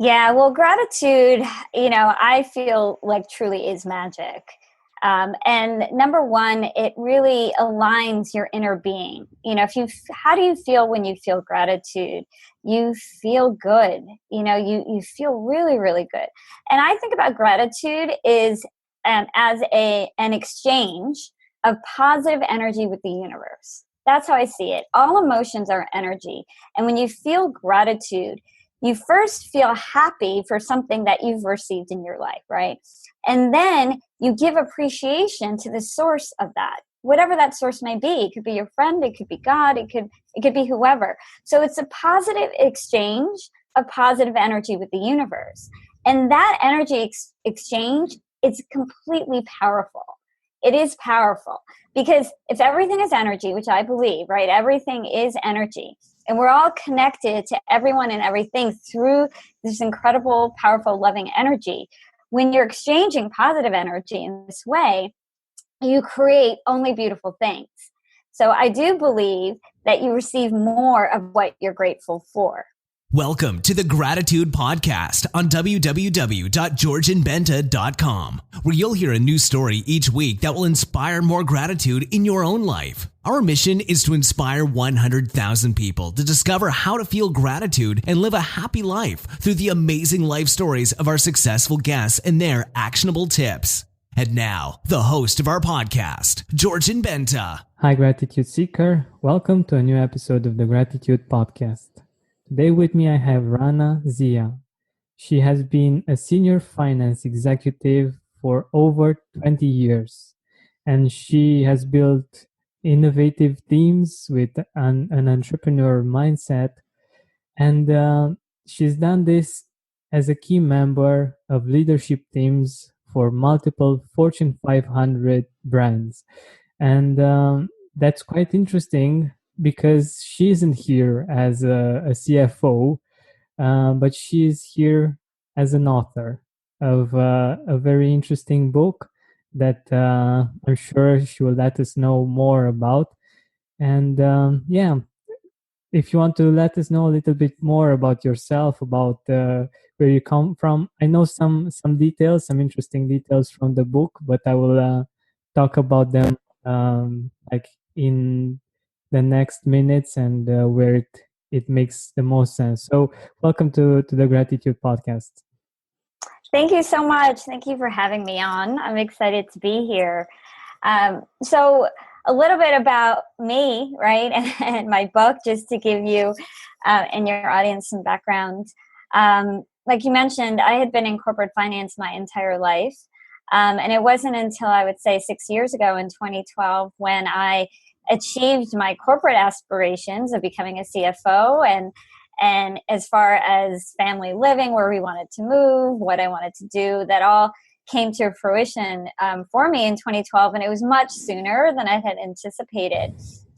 Yeah, well, gratitude, I feel like truly is magic. And number one, it really aligns your inner being. How do you feel when you feel gratitude? You feel good. You feel really, really good. And I think about gratitude is as an exchange of positive energy with the universe. That's how I see it. All emotions are energy. And when you feel gratitude, you first feel happy for something that you've received in your life, right? And then you give appreciation to the source of that, whatever that source may be. It could be your friend, it could be God, it could be whoever. So it's a positive exchange of positive energy with the universe. And that energy exchange is completely powerful. It is powerful because if everything is energy, which I believe, right? Everything is energy. And we're all connected to everyone and everything through this incredible, powerful, loving energy. When you're exchanging positive energy in this way, you create only beautiful things. So I do believe that you receive more of what you're grateful for. Welcome to the Gratitude Podcast on www.georgianbenta.com, where you'll hear a new story each week that will inspire more gratitude in your own life. Our mission is to inspire 100,000 people to discover how to feel gratitude and live a happy life through the amazing life stories of our successful guests and their actionable tips. And now, the host of our podcast, Georgian Benta. Hi, Gratitude Seeker. Welcome to a new episode of the Gratitude Podcast. Today with me I have Raana Zia. She has been a senior finance executive for over 20 years, and she has built innovative teams with an entrepreneur mindset, and she's done this as a key member of leadership teams for multiple Fortune 500 brands. And that's quite interesting because she isn't here as a CFO, but she is here as an author of a very interesting book that I'm sure she will let us know more about. And if you want to let us know a little bit more about yourself, about where you come from, I know some details, some interesting details from the book, but I will talk about them like in the next minutes and where it makes the most sense. So welcome to the Gratitude Podcast. Thank you so much. Thank you for having me on. I'm excited to be here. So a little bit about me, right, and my book, just to give you and your audience some background. Like you mentioned, I had been in corporate finance my entire life. And it wasn't until I would say 6 years ago in 2012 when I achieved my corporate aspirations of becoming a CFO and as far as family living, where we wanted to move, what I wanted to do, that all came to fruition for me in 2012. And it was much sooner than I had anticipated.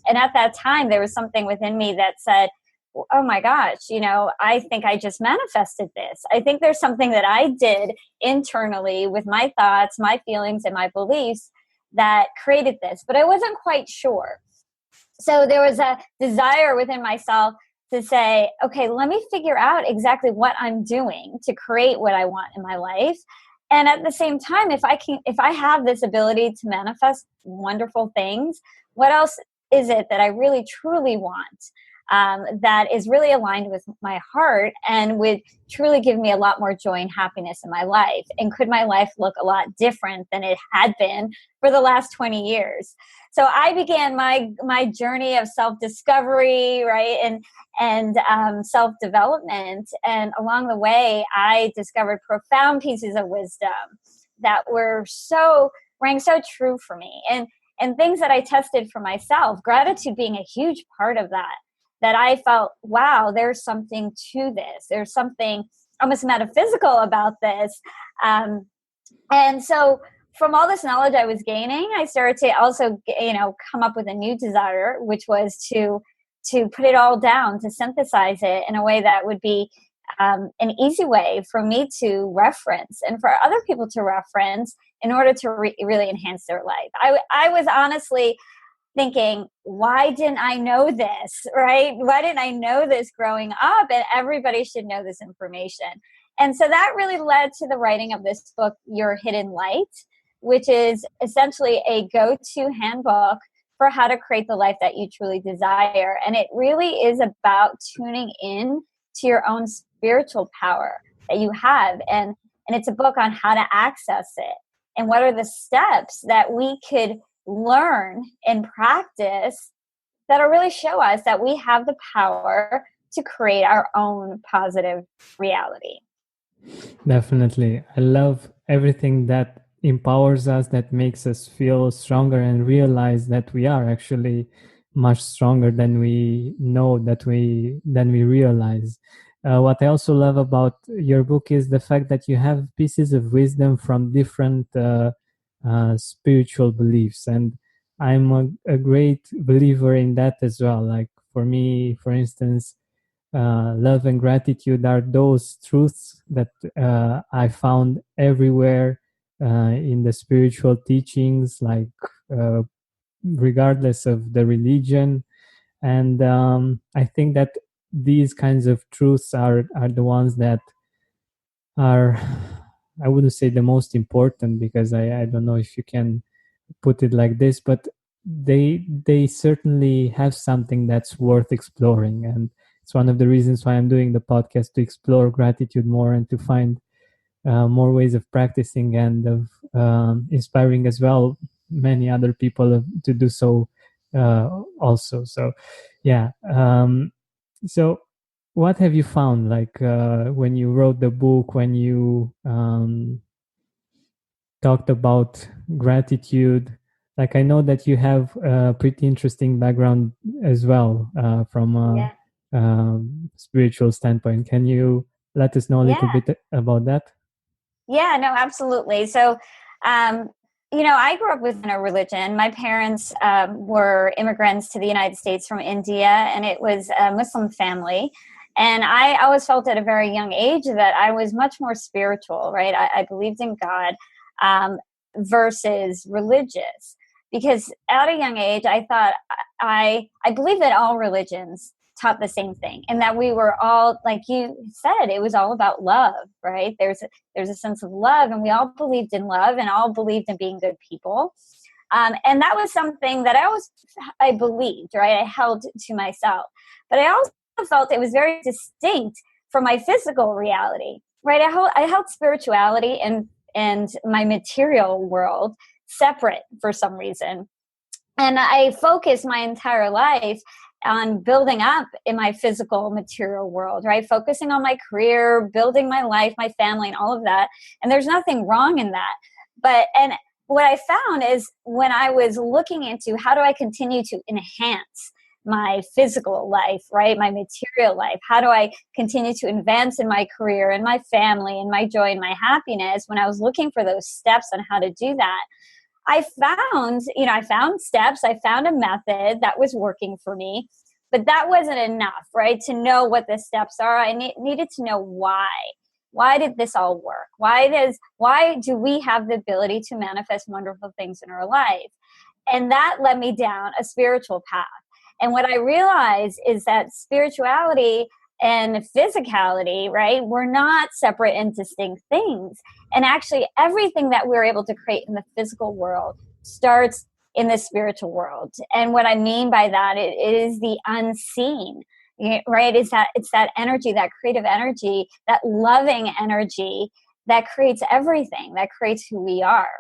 And at that time, there was something within me that said, oh my gosh, I think I just manifested this. I think there's something that I did internally with my thoughts, my feelings, and my beliefs that created this, but I wasn't quite sure. So there was a desire within myself to say, okay, let me figure out exactly what I'm doing to create what I want in my life. And at the same time, if I have this ability to manifest wonderful things, what else is it that I really truly want? That is really aligned with my heart and would truly give me a lot more joy and happiness in my life. And could my life look a lot different than it had been for the last 20 years? So I began my journey of self-discovery, right, and self-development. And along the way, I discovered profound pieces of wisdom that rang so true for me, and things that I tested for myself. Gratitude being a huge part of that I felt, wow, there's something to this. There's something almost metaphysical about this. And so from all this knowledge I was gaining, I started to also, come up with a new desire, which was to put it all down, to synthesize it in a way that would be an easy way for me to reference and for other people to reference in order to really enhance their life. I was honestly thinking, why didn't I know this, right? Why didn't I know this growing up? And everybody should know this information. And so that really led to the writing of this book, Your Hidden Light, which is essentially a go-to handbook for how to create the life that you truly desire. And it really is about tuning in to your own spiritual power that you have. And it's a book on how to access it and what are the steps that we could learn and practice that'll really show us that we have the power to create our own positive reality. Definitely. I love everything that empowers us, that makes us feel stronger and realize that we are actually much stronger than we know than we realize. What I also love about your book is the fact that you have pieces of wisdom from different spiritual beliefs, and I'm a great believer in that as well. Like for me, for instance, love and gratitude are those truths that I found everywhere in the spiritual teachings, like regardless of the religion. And I think that these kinds of truths are the ones that are, I wouldn't say the most important, because I don't know if you can put it like this, but they certainly have something that's worth exploring. And it's one of the reasons why I'm doing the podcast, to explore gratitude more and to find more ways of practicing and of inspiring as well many other people to do so also. So yeah. So what have you found, like when you wrote the book, when you talked about gratitude? Like, I know that you have a pretty interesting background as well, from a Yeah. spiritual standpoint. Can you let us know a little Yeah. bit about that? Yeah, no, absolutely. So, um, I grew up within a religion. My parents were immigrants to the United States from India, and it was a Muslim family. And I always felt at a very young age that I was much more spiritual, right? I believed in God um, versus religious. Because at a young age, I thought I believe that all religions taught the same thing, and that we were all, like you said, it was all about love, right? There's a sense of love, and we all believed in love and all believed in being good people. And that was something that I believed, right? I held to myself. But I also felt it was very distinct from my physical reality, right? I held spirituality and my material world separate for some reason. And I focused my entire life on building up in my physical material world, right? Focusing on my career, building my life, my family, and all of that. And there's nothing wrong in that. And what I found is, when I was looking into how do I continue to enhance my physical life, right? My material life. How do I continue to advance in my career and my family and my joy and my happiness? When I was looking for those steps on how to do that, I found steps, I found a method that was working for me, but that wasn't enough, right? To know what the steps are, I needed to know why. Why did this all work? Why do we have the ability to manifest wonderful things in our life? And that led me down a spiritual path. And what I realized is that spirituality and physicality, right, we're not separate and distinct things. And actually, everything that we're able to create in the physical world starts in the spiritual world. And what I mean by that, it is the unseen, right? It's that energy, that creative energy, that loving energy that creates everything, that creates who we are.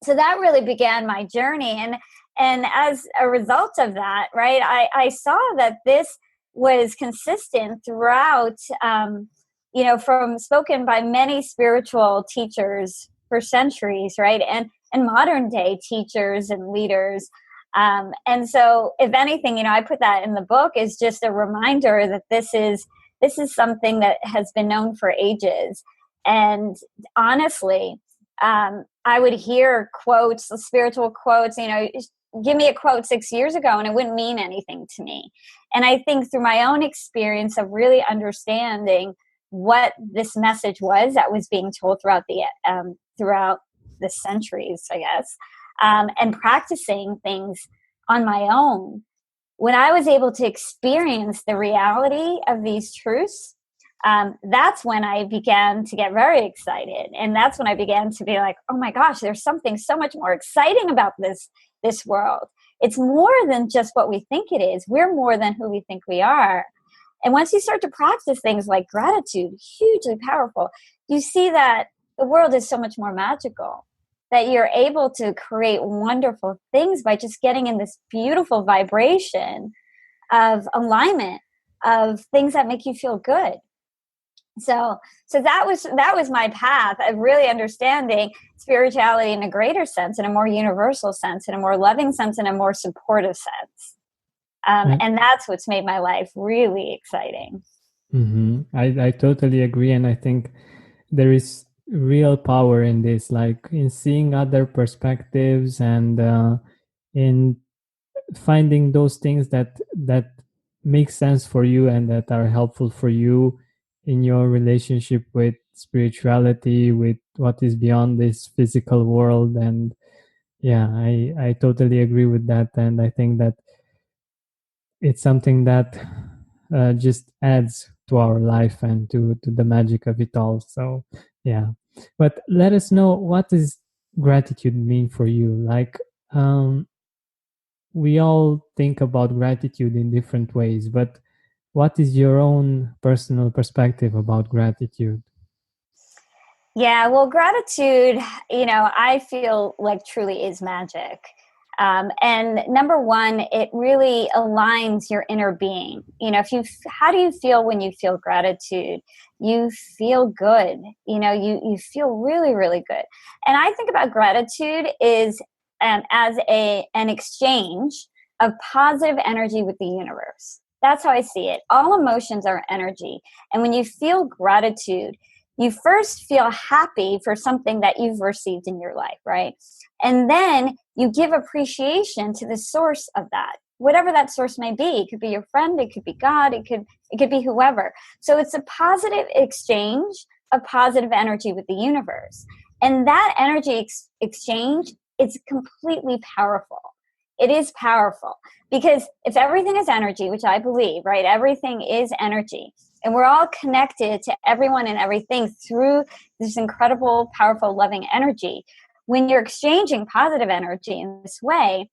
So that really began my journey. And as a result of that, right, I saw that this was consistent throughout, from spoken by many spiritual teachers for centuries, right, and modern day teachers and leaders. And so, if anything, I put that in the book as just a reminder that this is something that has been known for ages. And honestly, I would hear quotes, spiritual quotes, give me a quote 6 years ago and it wouldn't mean anything to me. And I think through my own experience of really understanding what this message was that was being told throughout the centuries, I guess, and practicing things on my own, when I was able to experience the reality of these truths, that's when I began to get very excited. And that's when I began to be like, oh my gosh, there's something so much more exciting about this world. It's more than just what we think it is. We're more than who we think we are. And once you start to practice things like gratitude, hugely powerful, you see that the world is so much more magical, that you're able to create wonderful things by just getting in this beautiful vibration of alignment, of things that make you feel good. So that was my path of really understanding spirituality in a greater sense, in a more universal sense, in a more loving sense, in a more supportive sense. And that's what's made my life really exciting. I totally agree. And I think there is real power in this, like in seeing other perspectives and in finding those things that make sense for you and that are helpful for you in your relationship with spirituality, with what is beyond this physical world. And yeah, I totally agree with that. And I think that it's something that just adds to our life and to the magic of it all. So yeah, but let us know, what does gratitude mean for you? Like, we all think about gratitude in different ways, but what is your own personal perspective about gratitude? Yeah, well, gratitude, I feel like truly is magic. And number one, it really aligns your inner being. How do you feel when you feel gratitude? You feel good. You feel really, really good. And I think about gratitude is as an exchange of positive energy with the universe. That's how I see it. All emotions are energy. And when you feel gratitude, you first feel happy for something that you've received in your life, right? And then you give appreciation to the source of that, whatever that source may be. It could be your friend, it could be God, it could be whoever. So it's a positive exchange of positive energy with the universe. And that energy exchange is completely powerful. It is powerful because if everything is energy, which I believe, right? Everything is energy. And we're all connected to everyone and everything through this incredible, powerful, loving energy. When you're exchanging positive energy in this way,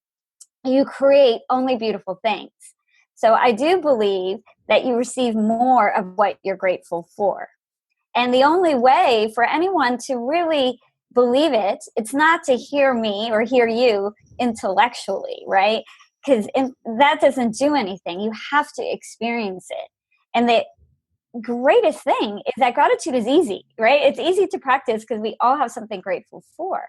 you create only beautiful things. So I do believe that you receive more of what you're grateful for. And the only way for anyone to really believe it, it's not to hear me or hear you intellectually, right? Because that doesn't do anything. You have to experience it. And the greatest thing is that gratitude is easy, right? It's easy to practice because we all have something grateful for.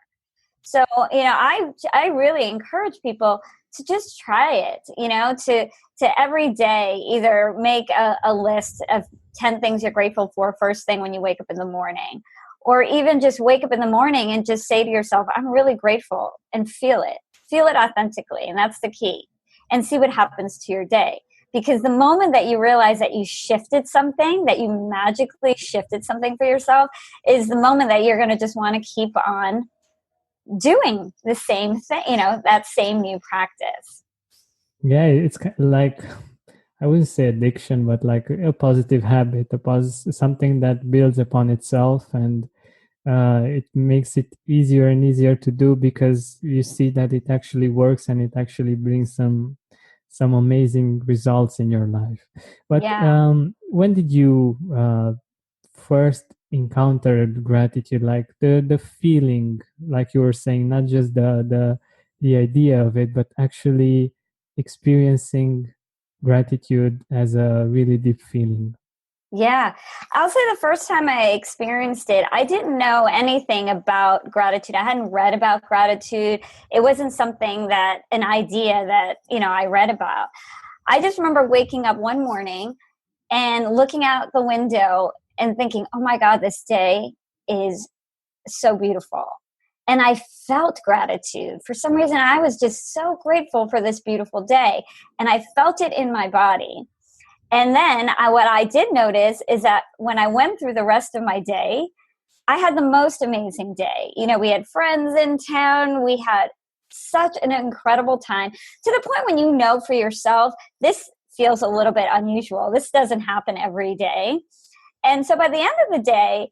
So, I really encourage people to just try it, to every day either make a list of 10 things you're grateful for first thing when you wake up in the morning, or even just wake up in the morning and just say to yourself, I'm really grateful, and feel it authentically. And that's the key, and see what happens to your day. Because the moment that you realize that you shifted something, that you magically shifted something for yourself, is the moment that you're going to just want to keep on doing the same thing, that same new practice. Yeah, it's like, I wouldn't say addiction, but like a positive habit, something that builds upon itself, and it makes it easier and easier to do because you see that it actually works and it actually brings some amazing results in your life. But Yeah. when did you first encountered gratitude, like the feeling, like you were saying, not just the idea of it, but actually experiencing gratitude as a really deep feeling? Yeah. I'll say the first time I experienced it, I didn't know anything about gratitude. I hadn't read about gratitude. It wasn't an idea that, I read about. I just remember waking up one morning and looking out the window and thinking, oh my God, this day is so beautiful. And I felt gratitude. For some reason, I was just so grateful for this beautiful day. And I felt it in my body. And then what I did notice is that when I went through the rest of my day, I had the most amazing day. We had friends in town. We had such an incredible time, to the point when you know for yourself, this feels a little bit unusual. This doesn't happen every day. And so by the end of the day,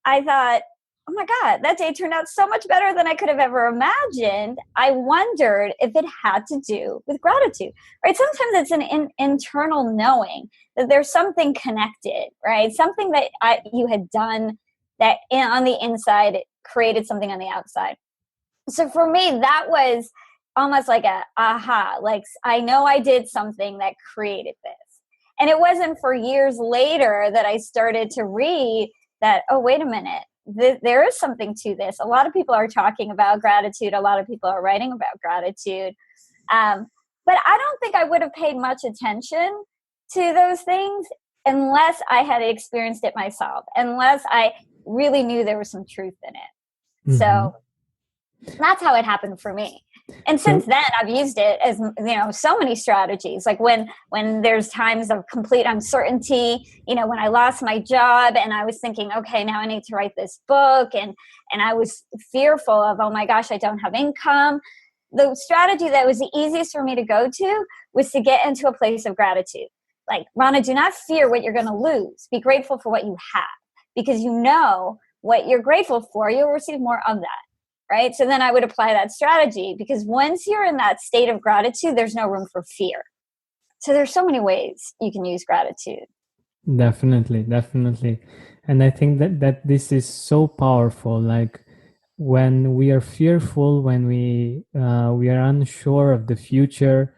I thought, oh my God, that day turned out so much better than I could have ever imagined. I wondered if it had to do with gratitude, right? Sometimes it's an internal knowing that there's something connected, right? Something that you had done that on the inside created something on the outside. So for me, that was almost like a aha, like I know I did something that created this. And it wasn't for years later that I started to read that, oh, wait a minute, there is something to this. A lot of people are talking about gratitude. A lot of people are writing about gratitude. But I don't think I would have paid much attention to those things unless I had experienced it myself, unless I really knew there was some truth in it. Mm-hmm. So that's how it happened for me. And since then, I've used it as, so many strategies. Like when there's times of complete uncertainty, when I lost my job and I was thinking, okay, now I need to write this book. And I was fearful of, oh my gosh, I don't have income. The strategy that was the easiest for me to go to was to get into a place of gratitude. Like, Raana, do not fear what you're going to lose. Be grateful for what you have, because what you're grateful for, you'll receive more of that. Right? So then I would apply that strategy, because once you're in that state of gratitude, there's no room for fear. So there's so many ways you can use gratitude. Definitely. And I think that this is so powerful. Like when we are fearful, when we are unsure of the future,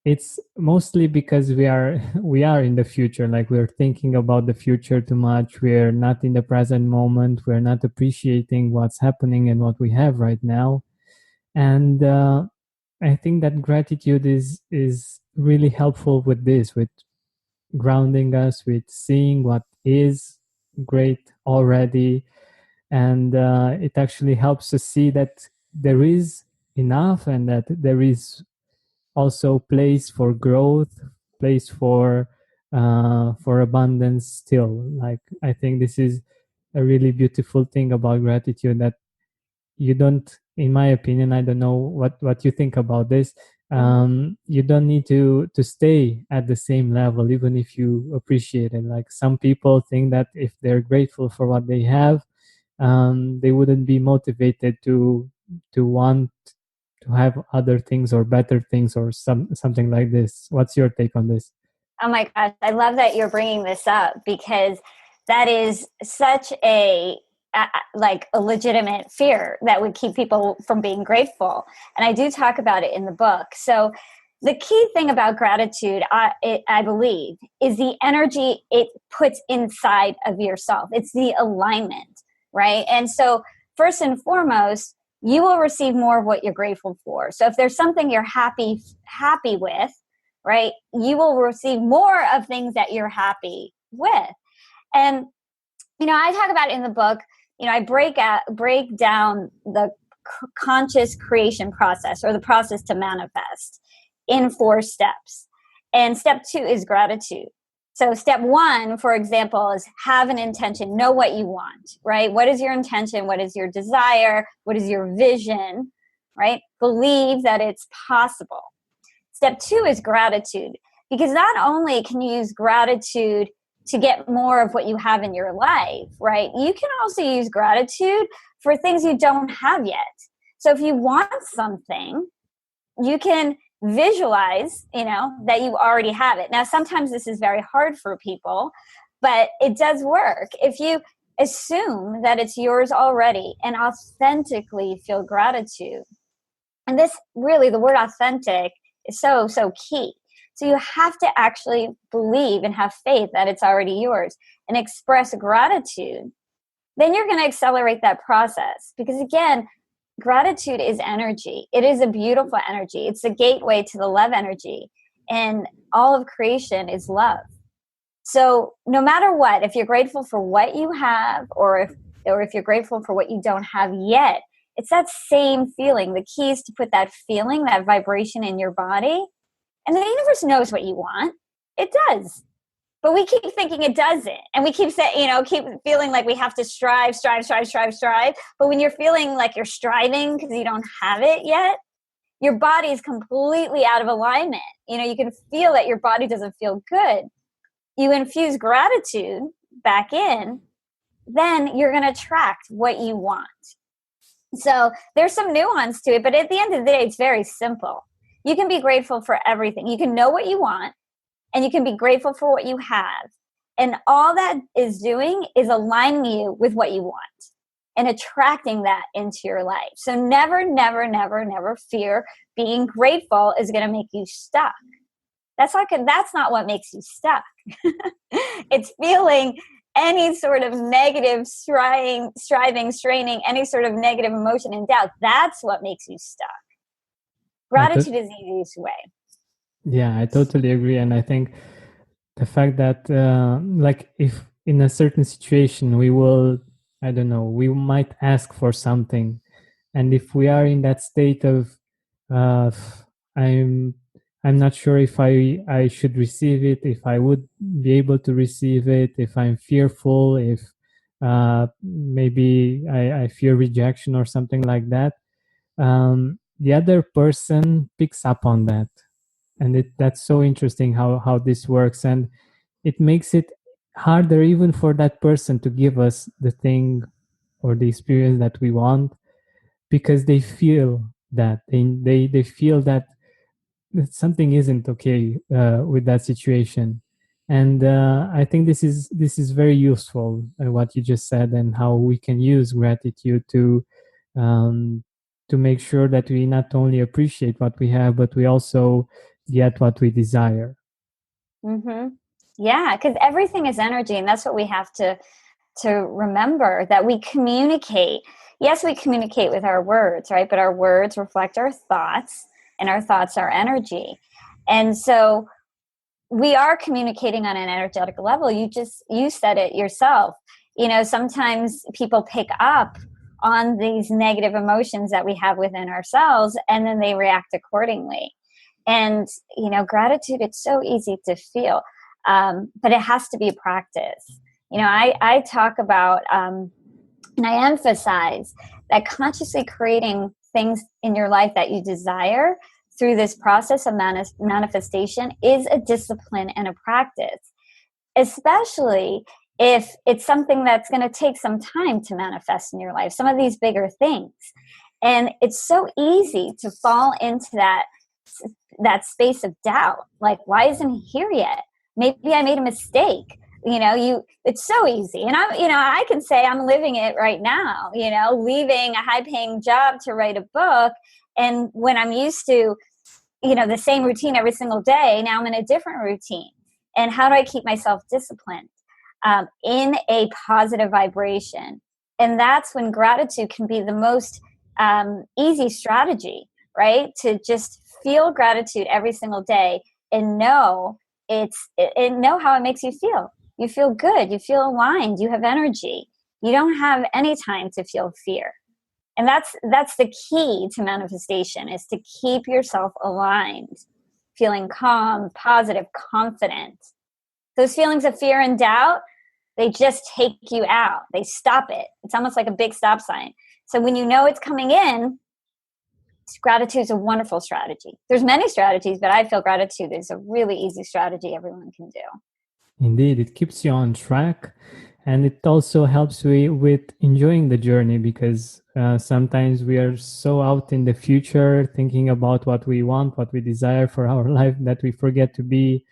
it's mostly because we are in the future. Like we're thinking about the future too much. We're not in the present moment. We're not appreciating what's happening and what we have right now. And I think that gratitude is really helpful with this, with grounding us, with seeing what is great already. And it actually helps us see that there is enough, and that there is also place for growth, place for abundance still. Like I think this is a really beautiful thing about gratitude, that you don't, in my opinion, I don't know what you think about this, you don't need to stay at the same level, even if you appreciate it. Like some people think that if they're grateful for what they have, they wouldn't be motivated to want to have other things or better things or something like this. What's your take on this? Oh my gosh, I love that you're bringing this up, because that is such a legitimate fear that would keep people from being grateful. And I do talk about it in the book. So the key thing about gratitude, I believe, is the energy it puts inside of yourself. It's the alignment, right? And so first and foremost, you will receive more of what you're grateful for. So if there's something you're happy with, right, you will receive more of things that you're happy with. And, I talk about it in the book, I break down the conscious creation process, or the process to manifest, in 4 steps. And step 2 is gratitude. So step 1, for example, is have an intention. Know what you want, right? What is your intention? What is your desire? What is your vision, right? Believe that it's possible. Step 2 is gratitude, because not only can you use gratitude to get more of what you have in your life, right? You can also use gratitude for things you don't have yet. So if you want something, you can visualize, that you already have it. Now, sometimes this is very hard for people, but it does work. If you assume that it's yours already and authentically feel gratitude. And this really, the word authentic is so, so key. So you have to actually believe and have faith that it's already yours and express gratitude. Then you're going to accelerate that process, because again, gratitude is energy. It is a beautiful energy. It's a gateway to the love energy, and all of creation is love. So no matter what, if you're grateful for what you have, or if you're grateful for what you don't have yet, it's that same feeling. The key is to put that feeling, that vibration in your body, and the universe knows what you want. It does. But we keep thinking it doesn't. And we keep saying, keep feeling like we have to strive. But when you're feeling like you're striving because you don't have it yet, your body is completely out of alignment. You can feel that your body doesn't feel good. You infuse gratitude back in, then you're going to attract what you want. So there's some nuance to it, but at the end of the day, it's very simple. You can be grateful for everything. You can know what you want, and you can be grateful for what you have. And all that is doing is aligning you with what you want and attracting that into your life. So never, never, never, never fear being grateful is going to make you stuck. That's not what makes you stuck. It's feeling any sort of negative striving, straining, any sort of negative emotion and doubt. That's what makes you stuck. Gratitude is the easiest way. Yeah, I totally agree. And I think the fact that like if in a certain situation we will, I don't know, we might ask for something, and if we are in that state of I'm not sure if I should receive it, if I would be able to receive it, if I'm fearful, if maybe I fear rejection or something like that, the other person picks up on that. And that's so interesting how this works. And it makes it harder even for that person to give us the thing or the experience that we want, because they feel that they feel that something isn't okay with that situation. And I think this is very useful, what you just said, and how we can use gratitude um, to make sure that we not only appreciate what we have, but we also get what we desire. Mm-hmm. Yeah, because everything is energy, and that's what we have to remember, that we communicate. Yes, we communicate with our words, right? But our words reflect our thoughts, and our thoughts are energy. And so we are communicating on an energetic level. You said it yourself. Sometimes people pick up on these negative emotions that we have within ourselves, and then they react accordingly. And, gratitude, it's so easy to feel, but it has to be a practice. I talk about, and I emphasize that consciously creating things in your life that you desire through this process of manifestation is a discipline and a practice, especially if it's something that's going to take some time to manifest in your life, some of these bigger things. And it's so easy to fall into that space of doubt. Like, why isn't he here yet? Maybe I made a mistake. It's so easy. And I can say I'm living it right now, leaving a high paying job to write a book. And when I'm used to, the same routine every single day, now I'm in a different routine. And how do I keep myself disciplined in a positive vibration? And that's when gratitude can be the most easy strategy, right? To just feel gratitude every single day and know know how it makes you feel. You feel good. You feel aligned. You have energy. You don't have any time to feel fear. And that's the key to manifestation, is to keep yourself aligned, feeling calm, positive, confident. Those feelings of fear and doubt, they just take you out. They stop it. It's almost like a big stop sign. So when you know it's coming in, gratitude is a wonderful strategy. There's many strategies, but I feel gratitude is a really easy strategy everyone can do. Indeed, it keeps you on track, and it also helps with enjoying the journey, because sometimes we are so out in the future thinking about what we want, what we desire for our life, that we forget to be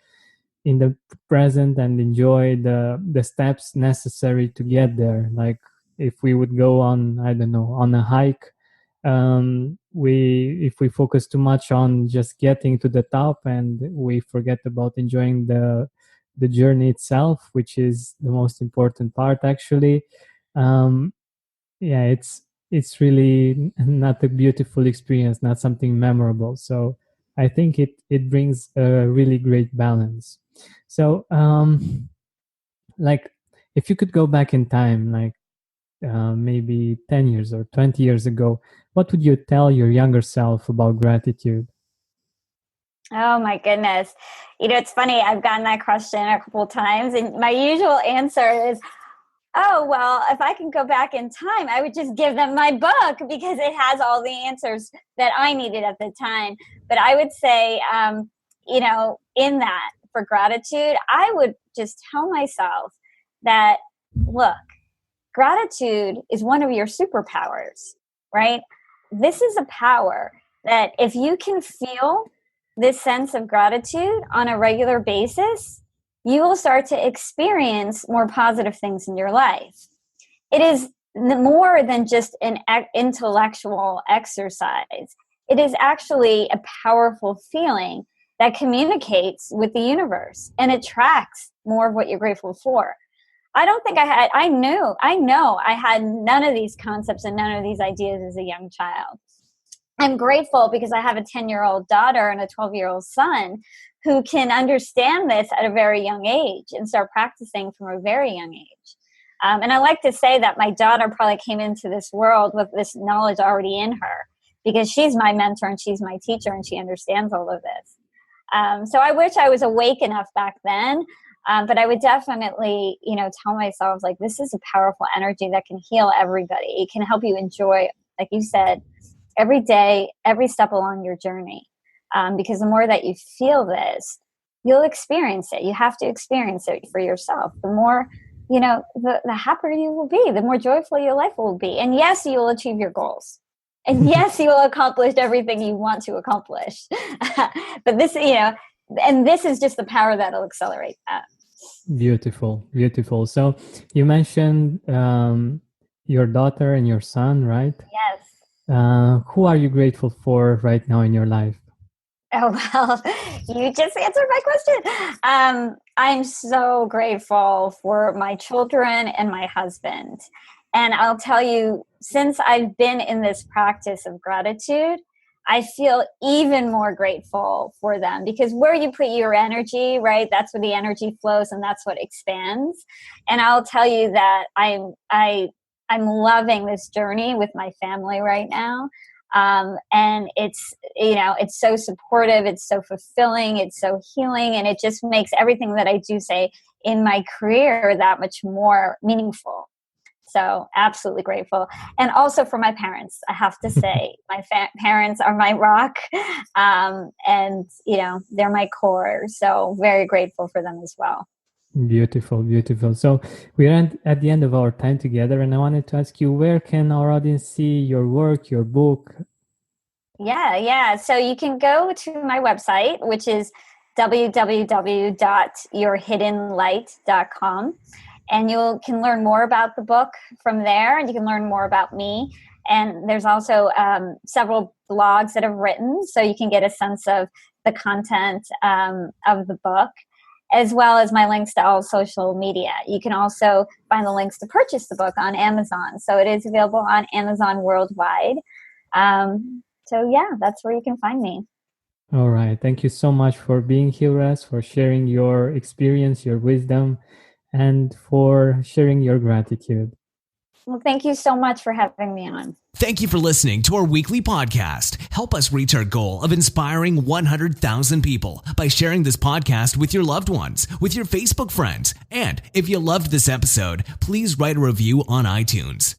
in the present and enjoy the steps necessary to get there. Like if we would go on, I don't know, on a hike, if we focus too much on just getting to the top, and we forget about enjoying the journey itself, which is the most important part, actually. Yeah, it's really not a beautiful experience, not something memorable. So I think it brings a really great balance. So like if you could go back in time, like maybe 10 years or 20 years ago, what would you tell your younger self about gratitude? Oh my goodness. It's funny. I've gotten that question a couple of times, and my usual answer is, Oh, well, if I can go back in time, I would just give them my book because it has all the answers that I needed at the time. But I would say, in that for gratitude, I would just tell myself that, look, gratitude is one of your superpowers, right? This is a power that if you can feel this sense of gratitude on a regular basis, you will start to experience more positive things in your life. It is more than just an intellectual exercise. It is actually a powerful feeling that communicates with the universe and attracts more of what you're grateful for. I know I had none of these concepts and none of these ideas as a young child. I'm grateful because I have a 10-year-old daughter and a 12-year-old son who can understand this at a very young age and start practicing from a very young age. And I like to say that my daughter probably came into this world with this knowledge already in her because she's my mentor and she's my teacher and she understands all of this. So I wish I was awake enough back then. But I would definitely, tell myself, like, this is a powerful energy that can heal everybody. It can help you enjoy, like you said, every day, every step along your journey. Because the more that you feel this, you'll experience it. You have to experience it for yourself. The more, the happier you will be, the more joyful your life will be. And yes, you will achieve your goals. And yes, you will accomplish everything you want to accomplish. But this, and this is just the power that'll accelerate that. Beautiful, beautiful. So you mentioned your daughter and your son, right? Yes. Who are you grateful for right now in your life? Oh, well, you just answered my question. I'm so grateful for my children and my husband. And I'll tell you, since I've been in this practice of gratitude, I feel even more grateful for them because where you put your energy, right, that's where the energy flows and that's what expands. And I'll tell you that I'm loving this journey with my family right now. And it's so supportive, it's so fulfilling, it's so healing, and it just makes everything that I do say in my career that much more meaningful. So absolutely grateful. And also for my parents, I have to say, my parents are my rock. And, they're my core. So very grateful for them as well. Beautiful, beautiful. So we're at the end of our time together. And I wanted to ask you, where can our audience see your work, your book? Yeah. So you can go to my website, which is www.yourhiddenlight.com. And you can learn more about the book from there, and you can learn more about me. And there's also several blogs that I've written, so you can get a sense of the content of the book, as well as my links to all social media. You can also find the links to purchase the book on Amazon. So it is available on Amazon worldwide. So yeah, that's where you can find me. All right. Thank you so much for being here with us, for sharing your experience, your wisdom, and for sharing your gratitude. Well, thank you so much for having me on. Thank you for listening to our weekly podcast. Help us reach our goal of inspiring 100,000 people by sharing this podcast with your loved ones, with your Facebook friends. And if you loved this episode, please write a review on iTunes.